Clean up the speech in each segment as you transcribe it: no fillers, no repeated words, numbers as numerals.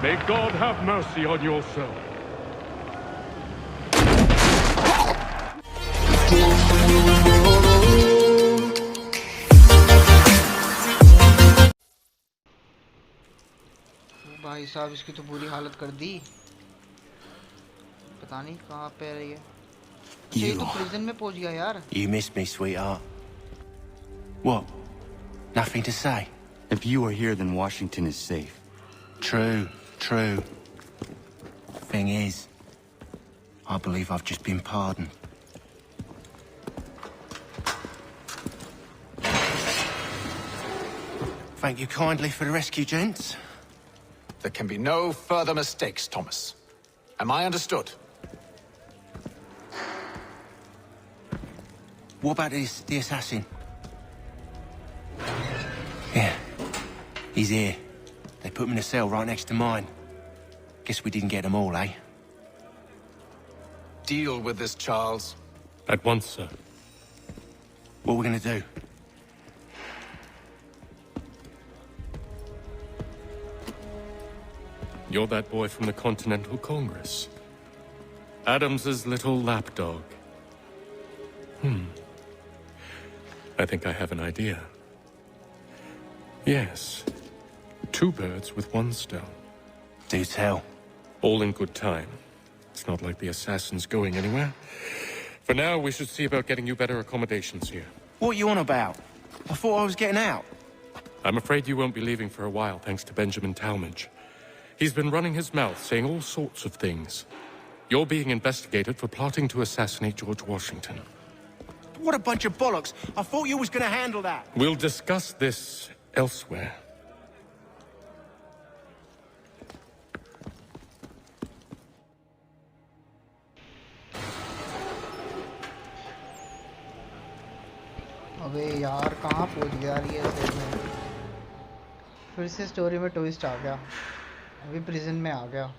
May God have mercy on your soul. भाई साहब इसकी तो बुरी हालत कर दी। पता नहीं कहाँ पे रही है। अच्छा ये तो प्रिजन में पहुंच गया यार। You missed me, sweetheart. What? Nothing to say? If you are here, then Washington is safe. True, true. Thing is, I believe I've just been pardoned. Thank you kindly for the rescue, gents. There can be no further mistakes, Thomas. Am I understood? What about the assassin? Yeah, he's here. They put him in a cell right next to mine. Guess we didn't get them all, eh? Deal with this, Charles. At once, sir. What are we gonna do? You're that boy from the Continental Congress. Adams's little lapdog. I think I have an idea. Yes. 2 birds with 1 stone. Do tell. All in good time. It's not like the assassin's going anywhere. For now, we should see about getting you better accommodations here. What are you on about? I thought I was getting out. I'm afraid you won't be leaving for a while, thanks to Benjamin Talmadge. He's been running his mouth, saying all sorts of things. You're being investigated for plotting to assassinate George Washington. What a bunch of bollocks. I thought you was gonna handle that. We'll discuss this elsewhere. अबे यार कहाँ पहुँच गया ये story में। फिर से story में ट्विस्ट आ गया। अभी प्रिजन में आ गया।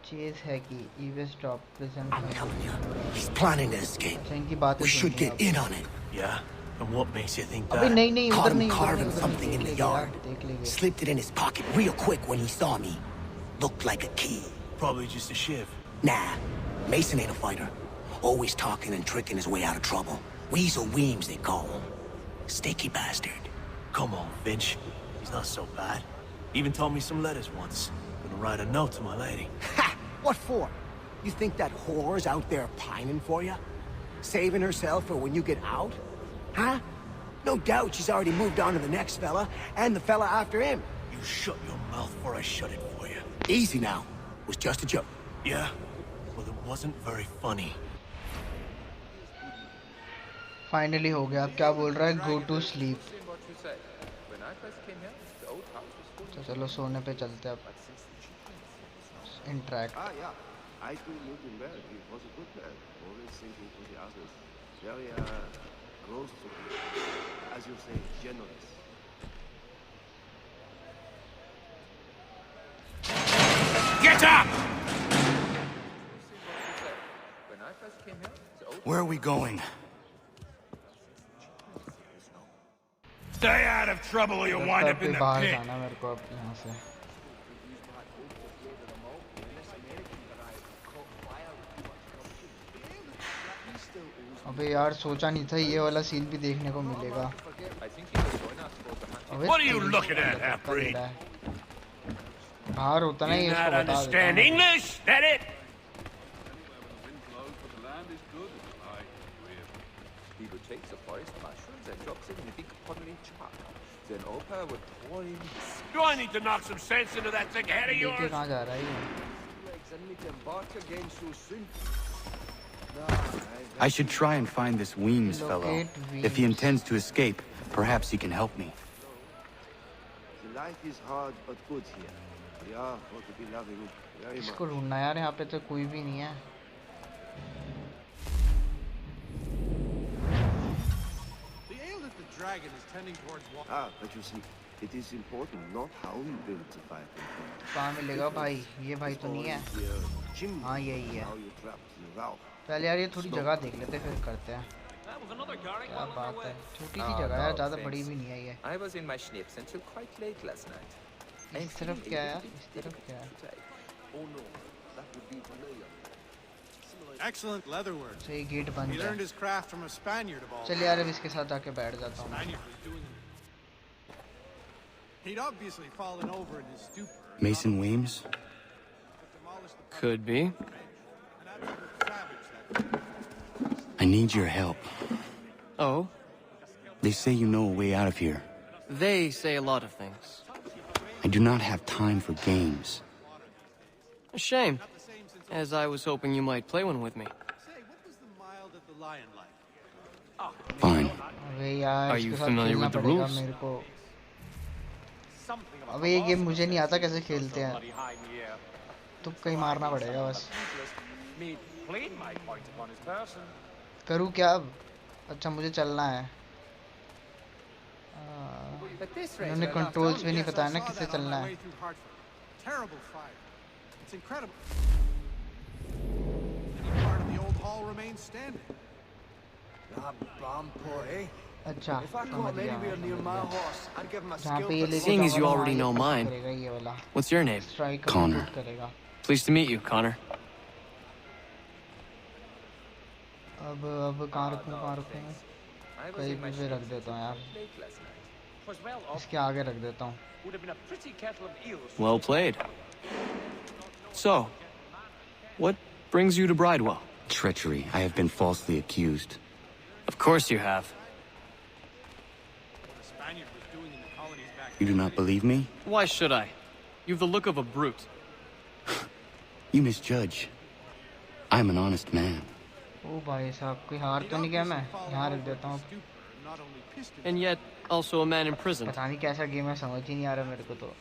चेज है कि यूबीसॉफ्ट प्रिजन में। He's planning to escape. इनकी बातें We should get in on it. Yeah? And what makes you think अबे that? नहीं Caught उधर him नहीं carving something in the yard. देख लेंगे। Slipped it in his pocket real quick when he saw me. Looked like a key. Probably just a shiv. Nah, Mason ain't a fighter. Always talking and tricking his way out of trouble. Weasel Weems, they call him. Sticky bastard. Come on, Finch. He's not so bad. Even told me some letters once. Gonna write a note to my lady. Ha! What for? You think that whore's out there pining for you? Saving herself for when you get out? Huh? No doubt she's already moved on to the next fella, and the fella after him. You shut your mouth before I shut it for you. Easy now. It was just a joke. Yeah? Well, it wasn't very funny. Finally हो गया। अब क्या बोल रहा है? Go to sleep. तो चलो सोने पे चलते हैं अब। Interact. I do know him well. He was a good man, always thinking for the others. Very close to me. As you say, generous. Get up! Where are we going? Stay out of trouble or you'll wind up in the बाहर pit. जाना मेरे को अब यहाँ से। अबे यार सोचा नहीं था ये वाला सीन भी देखने को मिलेगा। What are you looking at, half-breed? बाहर होता ना ये You इसको not बता understand देता। English? That it? He would take the forest mushrooms and drop them in a big puddling jar. Then Opa would pour in his Do I need to knock some sense into that thick head of देख के yours? कहाँ जा रहा है ये? legs and mit dem Bart against so soon. I should try and find this Weems fellow. Locate If he Weems. intends to escape, perhaps he can help me. The life is hard but good here. We are for to be loving very much. इसको ढूंढना यार, यहाँ पे तो कोई भी नहीं है। The ale that the dragon is tending towards water. But you see, it is important not how we build the fire. कहाँ मिलेगा भाई? ये भाई तो नहीं है। हाँ यही है। How you trap the rauch. पहले यार ये थोड़ी जगह देख लेते फिर करते हैं। क्या बात है, छोटी सी जगह है यार, ज़्यादा बड़ी भी नहीं है ये। I was in my schnips until quite late last night. इस तरफ क्या है यार, इस तरफ क्या है? Excellent leatherwork. तो ये गेट बंद He है। learned his craft from a Spaniard of all. चल यार अब इसके साथ जाके बैठ जाता हूँ। Spaniard was doing it. He'd obviously fallen over in his stupor. Mason Weems? Demolished the Could be. an absolute savage that I need your help. Oh, They say you know a way out of here. they say a lot of things. I do not have time for games. A shame, as I was hoping you might play one with me. Say, what was the mild at the Lion like? Fine. अबे यार Are you इसके साथ familiar खेलना with the पड़ेगा rules? मेरे को। अबे ये गेम मुझे नहीं आता कैसे खेलते हैं, तुक्का ही मारना पड़ेगा बस। करूँ क्या अब? अच्छा मुझे चलना है। इन्होंने कंट्रोल्स भी नहीं बताया ना किससे चलना है। Terrible fire. It's incredible. Any part of the old hall remains standing. That bomb boy, eh? अच्छा If I समझ caught him गया anywhere near my horse, I'd give him a जहाँ skill पे ये for लेके Seeing as you जाऊंगा already वहाँ know ये mine. करेगा ये वाला What's your name? Strike Connor. करेगा। Pleased to meet you, Connor. अब कहाँ रखूँ I was कहीं in my भी रख schnips देता हूँ यार, until late last night. इसके आगे रख देता हूँ। Well played. So, what brings you to Bridewell? Treachery. I have been falsely accused. Of course you have. The Spaniard was doing in the colonies back You do not believe me? Why should I? You've the look of a brute. You misjudge. I am an honest man. ओ भाई साहब कोई हार तो नहीं गया मैं, यहाँ रख देता हूँ। not only pissed And yet, also a man imprisoned. पता नहीं कैसा गेम है, समझ ही नहीं आ रहा मेरे को तो।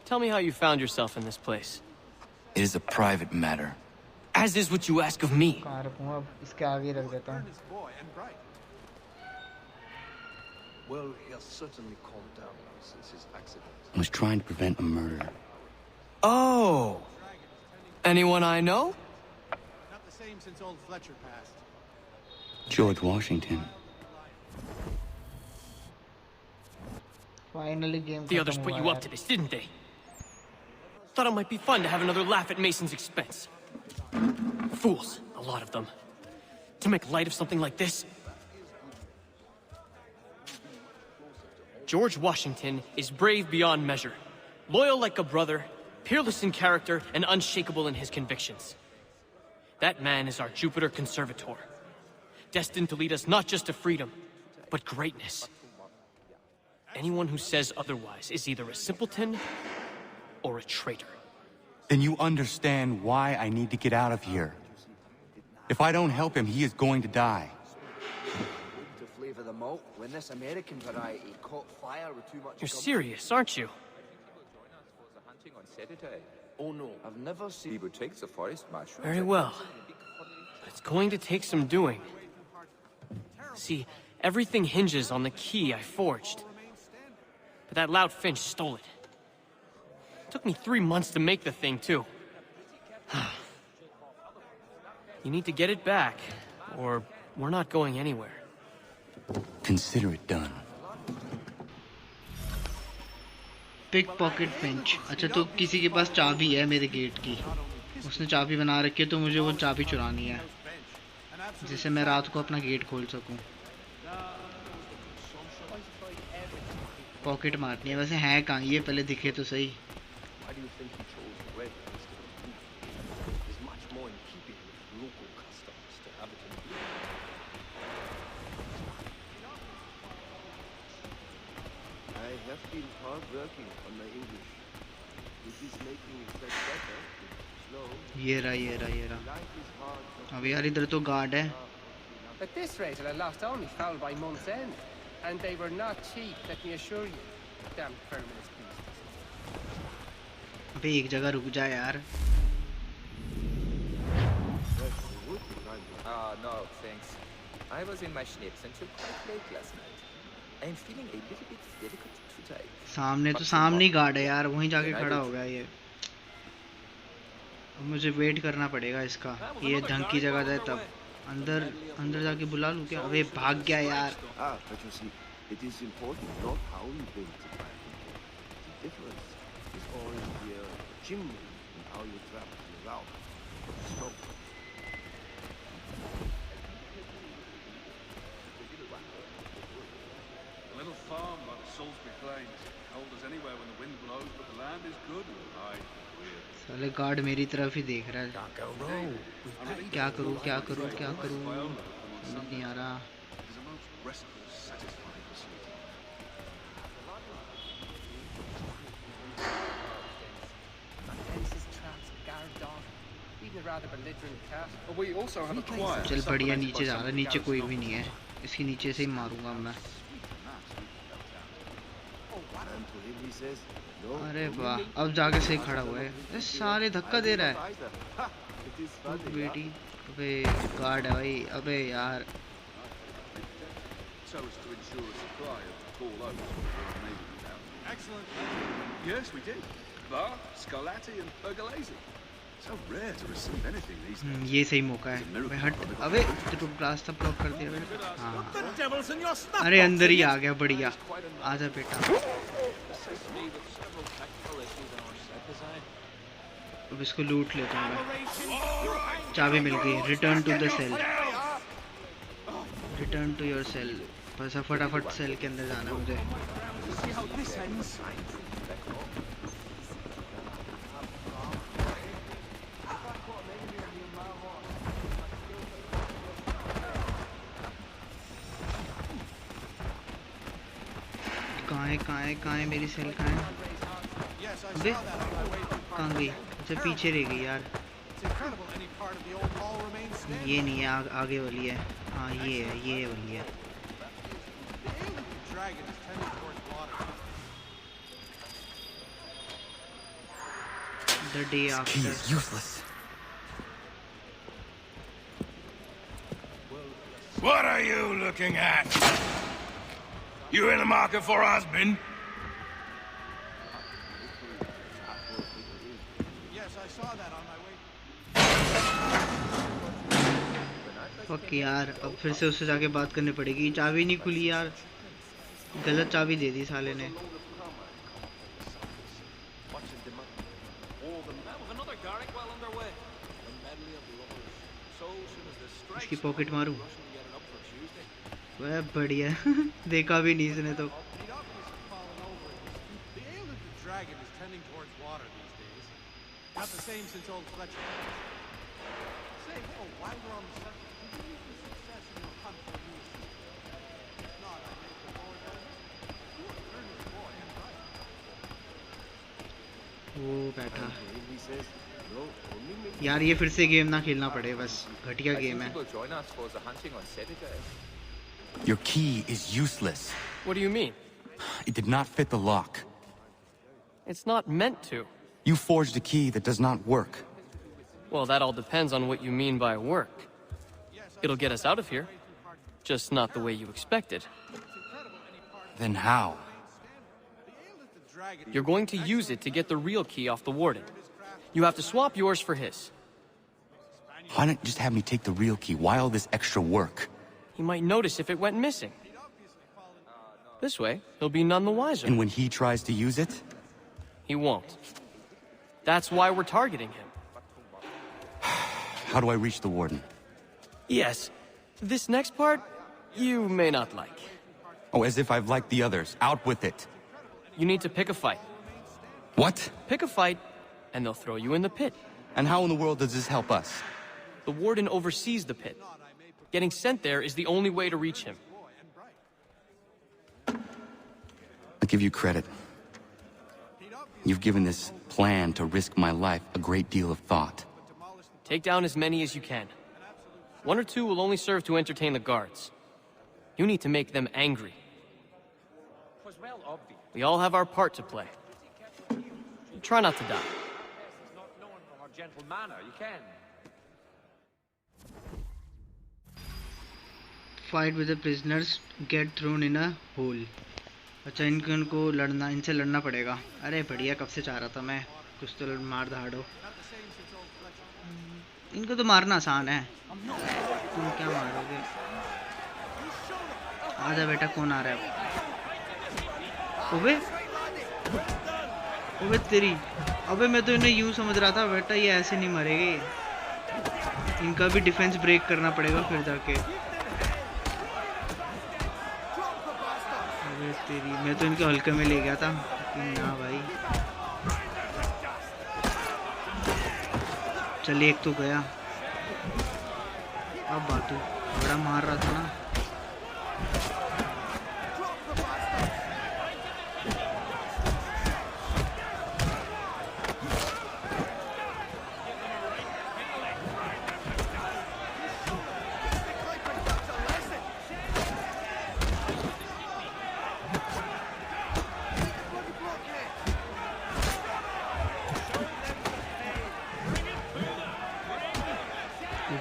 Tell me how you found yourself in this place. It is a private matter. As is what you ask of me. कहाँ रखूँ अब, इसके आगे रख देता हूँ। his boy and bright. Well, he has certainly calmed down since his accident. I was trying to prevent a murder. Oh! Anyone I know? Not the same since old Fletcher passed. George Washington. Finally game The others put you up to this, didn't they? Thought it might be fun to have another laugh at Mason's expense. Fools, a lot of them. To make light of something like this. George Washington is brave beyond measure, loyal like a brother, peerless in character, and unshakable in his convictions. That man is our Jupiter Conservator, destined to lead us not just to freedom, but greatness. Anyone who says otherwise is either a simpleton or a traitor. Then you understand why I need to get out of here. If I don't help him, he is going to die. To flavor the malt, when this American variety caught fire with too much You're gum- serious, aren't you? Hunting on Saturday. Oh no, I've never seen. He would take the forest mushroom. Very well. But it's going to take some doing. See, everything hinges on the key I forged. But that loud Finch stole it. Took me 3 months to make the thing, too. You need to get it back, or we're not going anywhere. Consider it done. Pickpocket finch. अच्छा तो किसी के पास चाबी है मेरे gate की, उसने चाबी बना रखी है, तो मुझे वो चाबी चुरानी है जिससे मैं रात को अपना गेट खोल सकूं। पॉकेट मारनी है, वैसे है कहाँ ये, पहले दिखे तो सही। Why do you think he chose the red instead of blue? It is much more in keeping with local customs to have it in blue. I have been hard working on my English. It is making it get better. It's slow. ये रहा। Life is hard. अब यार इधर तो guard है। At this rate, I'll have lost all my fowl by month's end. And they were not cheap, let me assure you. Damn feminist beasts. अबे एक जगह रुक जा यार। No, thanks. I was in my schnips until quite late last night. I'm feeling a little bit delicate today. सामने तो सामने ही guard है यार, वहीं जाके खड़ा हो गया ये। अब मुझे वेट करना पड़ेगा इसका, ये ढंग की जगह है तब। अंदर अंदर जाके बुला लूं क्या? अबे भाग गया यार। Ah, but you see, it is important not how you build the platform. The difference is all in the chimney and how you travel it out. Smoke. A little farm by the Salisbury Plains. Cold as anywhere when the wind blows, but the land is good and high. साले guard मेरी तरफ ही देख रहा है। क्या करूं क्या करूं क्या करूं, समझ नहीं आ रहा। चल बढ़िया, नीचे जा रहा है। नीचे कोई भी नहीं है, इसके नीचे से ही मारूंगा मैं। अरे वाह, अब जाके सही खड़ा हुआ है। ये सारे धक्का दे रहा है बेटी। अबे गार्ड है भाई। अबे यार Yes, we did. Bar, Scarlatti and Pergolesi. So rare to receive anything these days. ये सही मौका है। मैं हट। अबे तो रास्ता ब्लॉक कर दिया मैंने। हाँ अरे अंदर ही आ गया। बढ़िया, आजा बेटा। अब इसको लूट लेता हूँ मैं। चाबी मिल गई। Return to the cell. Return to your cell. बस फटाफट सेल के अंदर जाना है मुझे। कहाँ है मेरी सेल? कहाँ है? अबे कहाँ गई? अच्छा पीछे रह गई यार। ये नहीं है, आगे वाली है। हाँ ये है, ये वाली है। The day after. Useless. What are you looking at? You in the market for a husband? Yes, I saw that on my way. Fuck यार, अब फिर से उससे जाके बात करनी पड़ेगी। चाबी नहीं खुली यार, गलत चाबी दे दी साले ने। इसकी पॉकेट मारूं? वह बढ़िया। देखा भी नहीं इसने तो। Not the same since old Fletcher. Say, while we're on the subject, did you use the success in your hunt for Ubisoft? If not, I make the Lord know. You are an earnest boy and right. वो बैठा यार। ये फिर से game ना खेलना पड़े, बस घटिया गेम है। Your key is useless. What do you mean? It did not fit the lock. It's not meant to. You forged a key that does not work. Well, that all depends on what you mean by work. It'll get us out of here, just not the way you expected. Then how? You're going to use it to get the real key off the warden. You have to swap yours for his. Why not just have me take the real key? Why all this extra work? He might notice if it went missing. This way, he'll be none the wiser. And when he tries to use it? He won't. That's why we're targeting him. How do I reach the warden? Yes. This next part, you may not like. Oh, as if I've liked the others. Out with it. You need to pick a fight. What? Pick a fight, and they'll throw you in the pit. And how in the world does this help us? The warden oversees the pit. Getting sent there is the only way to reach him. I'll give you credit. You've given this plan to risk my life a great deal of thought. Take down as many as you can. 1 or 2 will only serve to entertain the guards. You need to make them angry. We all have our part to play. Try not to die. Fight with the prisoners, get thrown in a hole. अच्छा इनको लड़ना, इनसे लड़ना पड़ेगा। अरे बढ़िया, कब से चाह रहा था मैं कुछ तो मार धाड़ो। इनको तो मारना आसान है, तुम क्या मारोगे? आजा बेटा, कौन आ रहा है? ओबे ओबे तेरी, अबे मैं तो इन्हें यूं समझ रहा था बेटा ये ऐसे नहीं मरेंगे, इनका भी डिफेंस ब्रेक करना पड़ेगा फिर जाके। अबे तेरी, मैं तो इनके हल्के में ले गया था, ना भाई। चल एक तो गया, अब बातू बड़ा मार रहा था ना।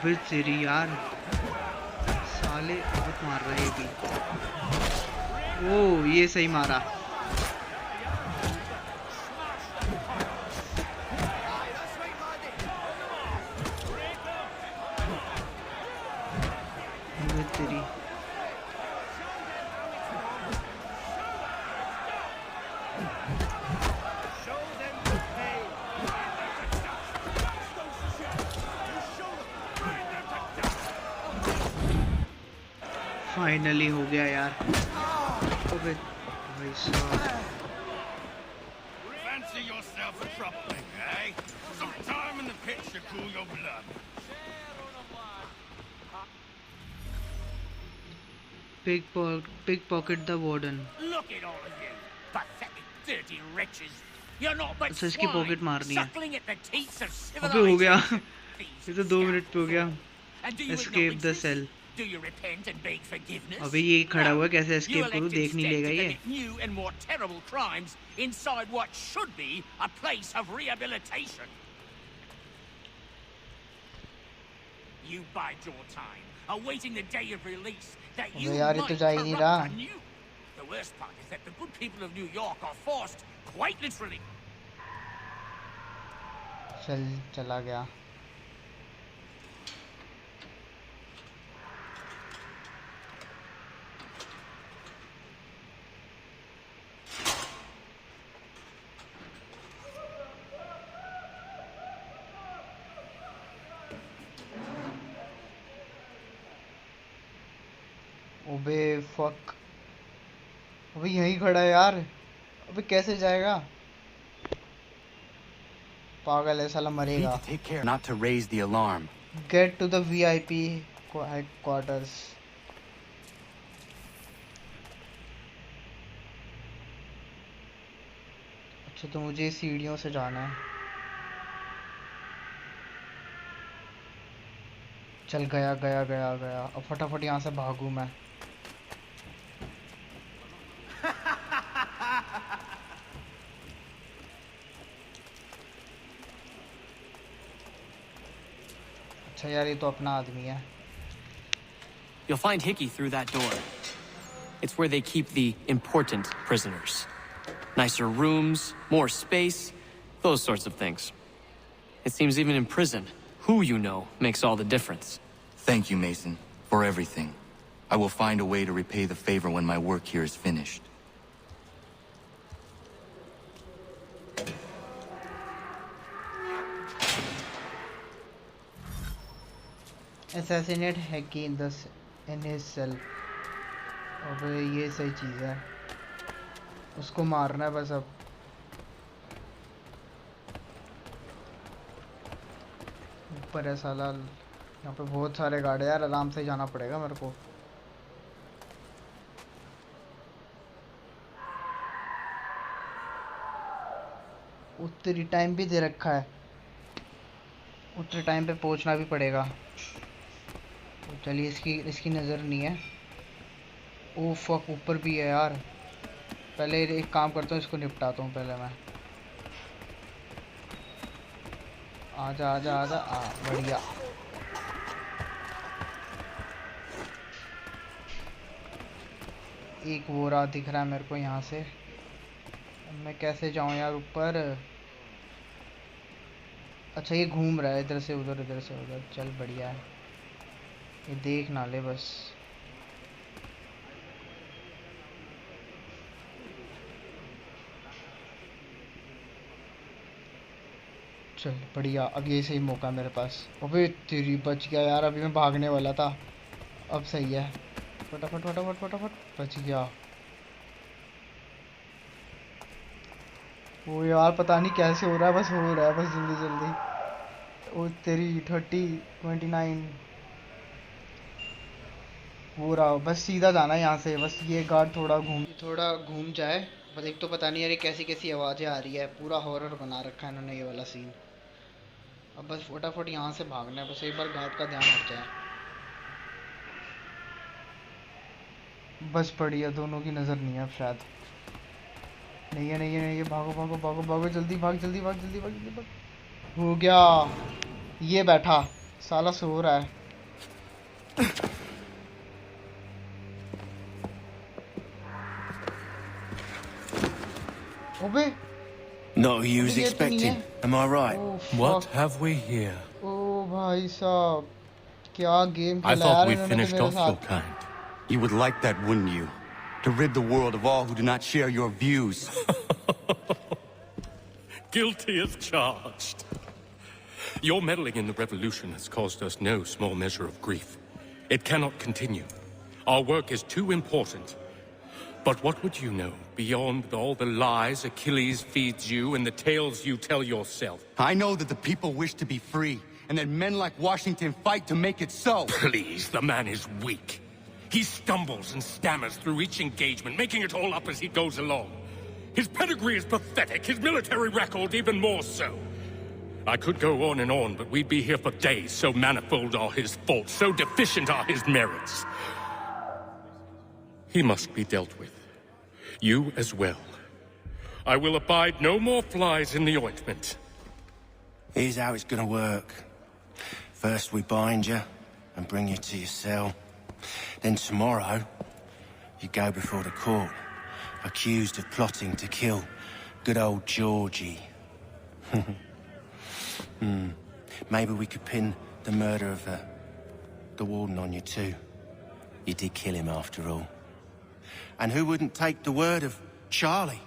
फिर तेरी यार, साले बहुत मार रहा है ये भी। ओ ये सही मारा। तेरी फाइनली हो गया यार। अबे भाई साहब, Fancy yourself a proper, eh? Some time in the pit to cool your blood. pickpocket the warden. Look at all of you, pathetic, dirty wretches. You're not but अच्छा इसकी पॉकेट मारनी है। suckling at the teats of अबे हो गया, civilization. ये तो 2 minute पे हो गया। And do you Escape the acknowledge cell. this? Do you repent and beg forgiveness? अबे ये खड़ा हुआ कैसे You एस्केप करूं, elected देख नहीं instead लेगा to ये। commit new and more terrible crimes inside what should be a place of rehabilitation. You bide your time, awaiting the day of release that you अबे यार ये might तो जा ही नहीं corrupt रहा। anew. The worst part is that the good people of New York are forced, quite literally. चला गया। अबे फक, अबे यहीं खड़ा है यार, अबे कैसे जाएगा? पागल है साला, मरेगा। Take care not to raise the alarm. Get to the VIP headquarters. अच्छा तो मुझे सीढ़ियों से जाना है। चल गया गया गया गया, अब फटाफट यहाँ से भागूं मैं। अच्छा यार ये तो अपना आदमी है। You'll find Hickey through that door. It's where they keep the important prisoners. Nicer rooms, more space, those sorts of things. It seems even in prison, who you know makes all the difference. Thank you, Mason, for everything. I will find a way to repay the favor when my work here is finished. Assassinate Hickey in his cell. अबे ये सही चीज़ है, उसको मारना है बस अब। ऊपर है साला, यहाँ पे बहुत सारे गार्ड है यार, आराम से जाना पड़ेगा मेरे को। उतनी टाइम भी दे रखा है, उतने टाइम पे पहुंचना भी पड़ेगा। तो चलिए, इसकी नज़र नहीं है। ओ फक, ऊपर भी है यार। पहले एक काम करता हूँ, इसको निपटाता हूँ पहले मैं। आजा आजा आजा, बढ़िया। एक वो राह दिख रहा है मेरे को यहाँ से। मैं कैसे जाऊँ यार ऊपर? अच्छा ये घूम रहा है इधर से उधर चल बढ़िया है, ये देख ना ले बस। चल बढ़िया, अब ये सही मौका मेरे पास। अबे तेरी बच गया यार, अभी मैं भागने वाला था, अब सही है। फटाफट फटाफट फटाफट बच गया। वो यार पता नहीं कैसे हो रहा है, बस हो रहा है बस जल्दी जल्दी। ओ तेरी 30 29 हो रहा, बस सीधा जाना है यहाँ से। बस ये गार्ड थोड़ा घूम जाए। बस एक तो पता नहीं यार ये कैसी कैसी आवाज़ें आ रही है, पूरा हॉरर बना रखा है इन्होंने ये वाला सीन। अब बस फटाफट यहाँ से भागना है, बस एक बार गार्ड का ध्यान हट जाए। बस बढ़िया, दोनों की नज़र नहीं है अब शायद। नहीं है नहीं है नहीं है, भागो भागो भागो भागो, जल्दी भाग जल्दी भाग जल्दी भाग जल्दी भाग। हो गया, ये बैठा साला सो रहा है। ओबे Not who you was expecting, am I right? What have we here? ओ भाई साहब, क्या गेम I खेला thought यार we इन्होंने तो finished मेरे off your साथ। kind. You would like that, wouldn't you? To rid the world of all who do not share your views. Guilty as charged. Your meddling in the revolution has caused us no small measure of grief. It cannot continue. Our work is too important. But what would you know beyond all the lies Achilles feeds you and the tales you tell yourself? I know that the people wish to be free, and that men like Washington fight to make it so. Please, the man is weak. He stumbles and stammers through each engagement, making it all up as he goes along. His pedigree is pathetic, his military record even more so. I could go on, but we'd be here for days, so manifold are his faults, so deficient are his merits. He must be dealt with. You as well. I will abide no more flies in the ointment. Here's how it's gonna work. First we bind you and bring you to your cell. Then tomorrow, you go before the court, accused of plotting to kill good old Georgie. Maybe we could pin the murder of the warden on you too. You did kill him after all. And who wouldn't take the word of Charlie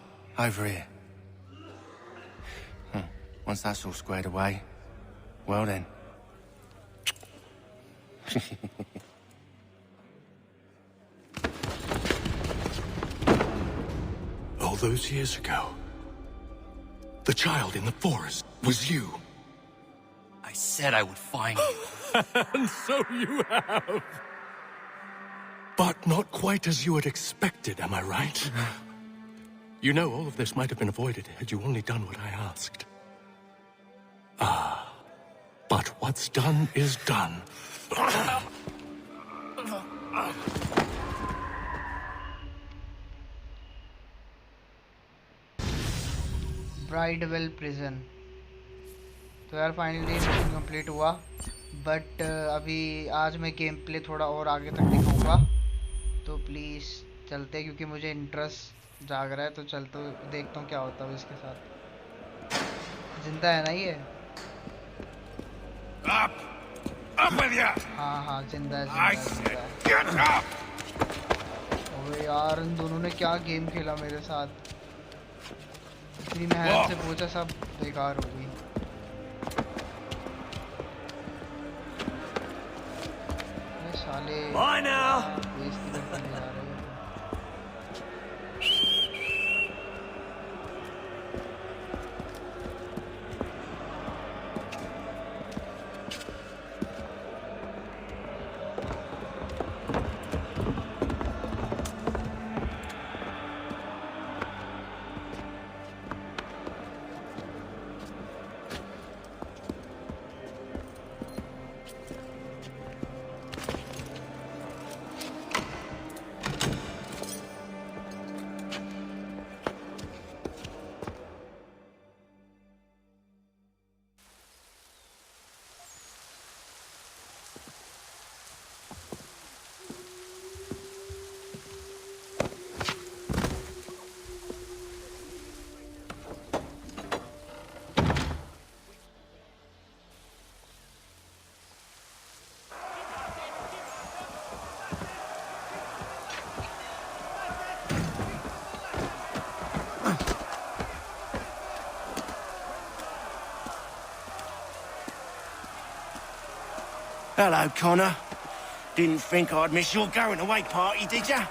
over here? Once that's all squared away, well then. All those years ago, the child in the forest was you. I said I would find you. And so you have. But not quite as you had expected, am I right? You know, all of this might have been avoided had you only done what I asked. Ah, but what's done is done. Bridewell prison. तो यार finally mission complete हुआ, but अभी आज मैं game play थोड़ा और आगे तक दिखाऊंगा, तो प्लीज़ चलते, क्योंकि मुझे इंटरेस्ट जाग रहा है। तो चलते देखता हूँ क्या होता है इसके साथ। जिंदा है ना ये? हाँ जिंदा है। अबे यार इन दोनों ने क्या गेम खेला मेरे साथ, इतनी मेहनत से पूछा, सब बेकार हो गई। साले बेइज्जती करने जा रहे हैं। Hello, Connor. Didn't think I'd miss your going away party, did ya?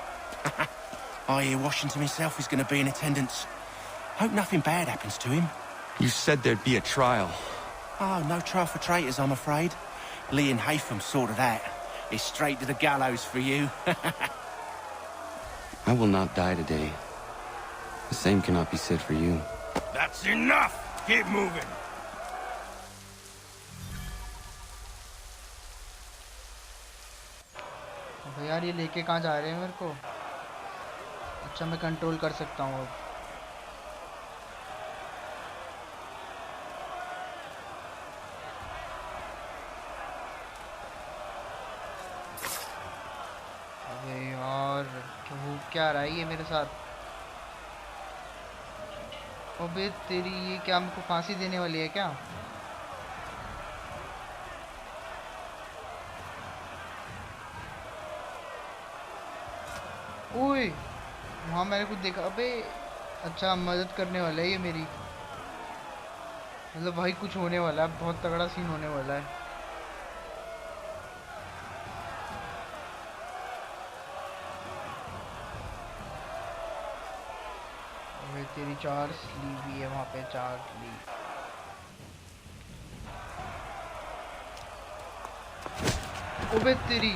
I hear Washington himself is going to be in attendance. Hope nothing bad happens to him. You said there'd be a trial. Oh, no trial for traitors, I'm afraid. Lee and Haytham sorted that. It's straight to the gallows for you. I will not die today. The same cannot be said for you. That's enough! Keep moving! अबे यार ये लेके कहाँ जा रहे हैं मेरे को? अच्छा मैं कंट्रोल कर सकता हूँ अब. अबे यार क्या रहा है ये मेरे साथ? अबे तेरी ये क्या हमको फांसी देने वाली है क्या? ओए वहाँ मैंने कुछ देखा. अबे अच्छा मदद करने वाला है ये मेरी. मतलब भाई कुछ होने वाला है. बहुत तगड़ा सीन होने वाला है. अबे तेरी 4 स्लीव भी है वहाँ पे. 4 स्लीव. अबे तेरी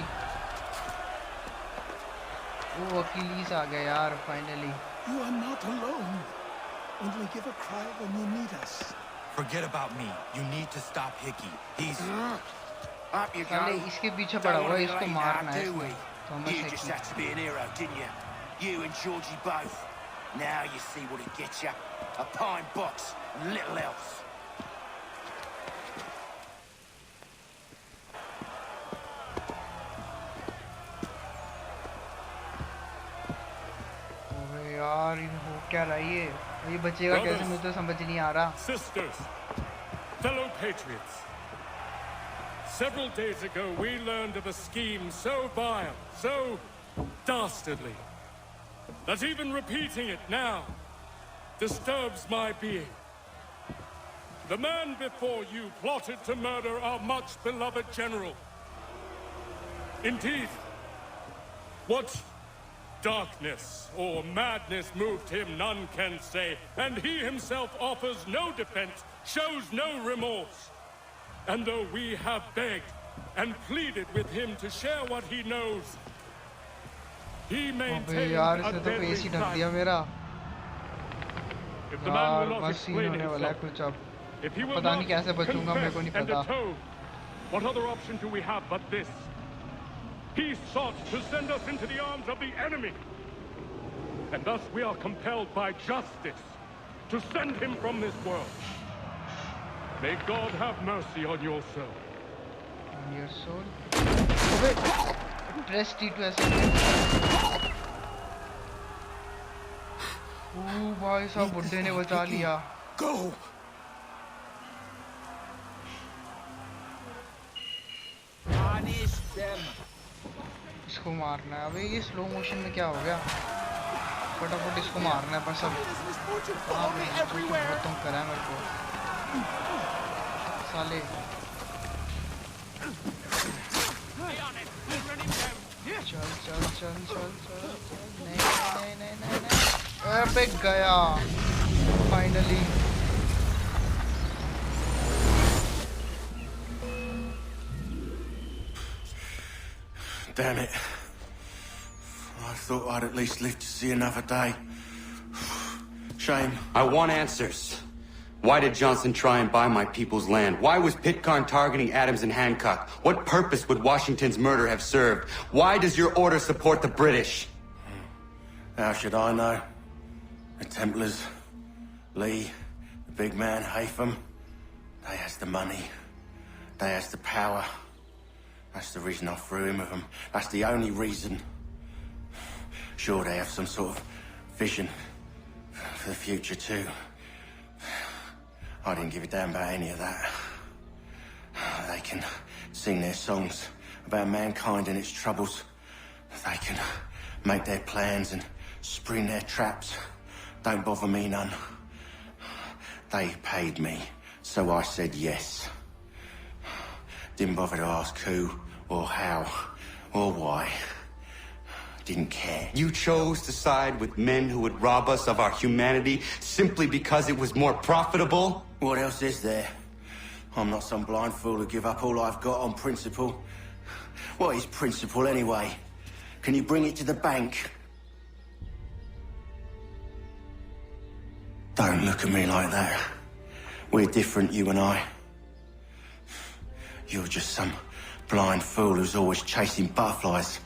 वो अकीलीस आ गया यार finally. You are not alone. Only give a cry when you need us. Forget about me. You need to stop Hickey. He's up you go. साले इसके पीछे पड़ा हुआ है. इसको मारना है. You just had to be an hero, didn't you? You and Georgie both. Now you see what it gets you. A pine box and little else. यार ये हो क्या रहा है ये बचेगा कैसे? मुझे तो समझ नहीं आ रहा. Sisters, fellow patriots, several days ago we learned of a scheme so vile, so dastardly, that even repeating it now disturbs my being. The man before you plotted to murder our much beloved general. Indeed, what darkness or madness moved him, none can say, and he himself offers no defense, shows no remorse. And though we have begged and pleaded with him to share what he knows, he maintained a deadly silence. If the man will not explain himself, if he will not confess and atone, what other option do we have but this? He sought to send us into the arms of the enemy. And thus we are compelled by justice to send him from this world. May God have mercy on your soul. On your soul? Press T to ascend. भाई साहब बुड्ढे ने बचा लिया. Go. Punish them. इसको मारना है. अबे ये स्लो मोशन में क्या हो गया? फटाफट इसको मारना है बस. अब बहुत तुम करा है मेरे को साले. चल चल चल चल चल. नहीं नहीं नहीं नहीं. अबे गया finally. Damn it. I thought I'd at least live to see another day. Shame. I want answers. Why did Johnson try and buy my people's land? Why was Pitcairn targeting Adams and Hancock? What purpose would Washington's murder have served? Why does your order support the British? How should I know? The Templars, Lee, the big man, Haytham, they has the money. They has the power. That's the reason I threw in with them. That's the only reason. Sure, they have some sort of vision for the future too. I didn't give a damn about any of that. They can sing their songs about mankind and its troubles. They can make their plans and spring their traps. Don't bother me none. They paid me, so I said yes. Didn't bother to ask who, or how, or why. Didn't care. You chose to side with men who would rob us of our humanity simply because it was more profitable? What else is there? I'm not some blind fool to give up all I've got on principle. What is principle anyway? Can you bring it to the bank? Don't look at me like that. We're different, you and I. You're just some blind fool who's always chasing butterflies.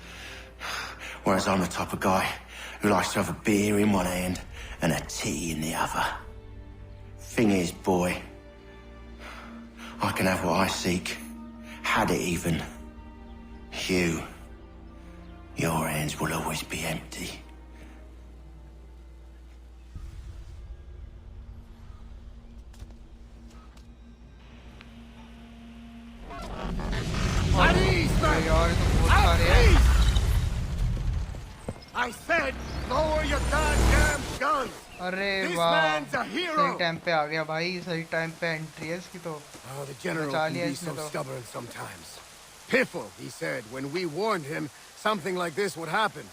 Whereas I'm the type of guy who likes to have a beer in one hand and a tea in the other. Thing is, boy, I can have what I seek. Had it even. Your hands will always be empty. At ease, man! At ease! I said, lower your goddamn guns! अरे This वाह, man's a hero! सही time पे आ गया भाई, सही time पे entry है इसकी तो। Oh, the general can be so stubborn sometimes. Piffle, he said, when we warned him something like this would happen.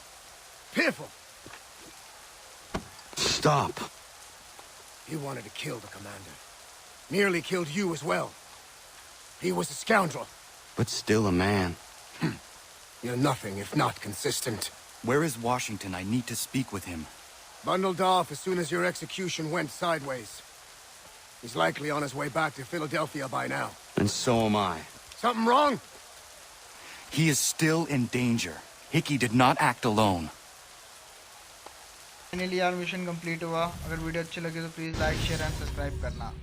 Piffle! Stop. He wanted to kill the commander. Nearly killed you as well. He was a scoundrel. But still a man. You're nothing if not consistent. Where is Washington? I need to speak with him. Bundled off as soon as your execution went sideways. He's likely on his way back to Philadelphia by now. And so am I. Something wrong? He is still in danger. Hickey did not act alone. Finally यार mission complete हुआ। अगर video अच्छी लगे तो please like share and subscribe करना।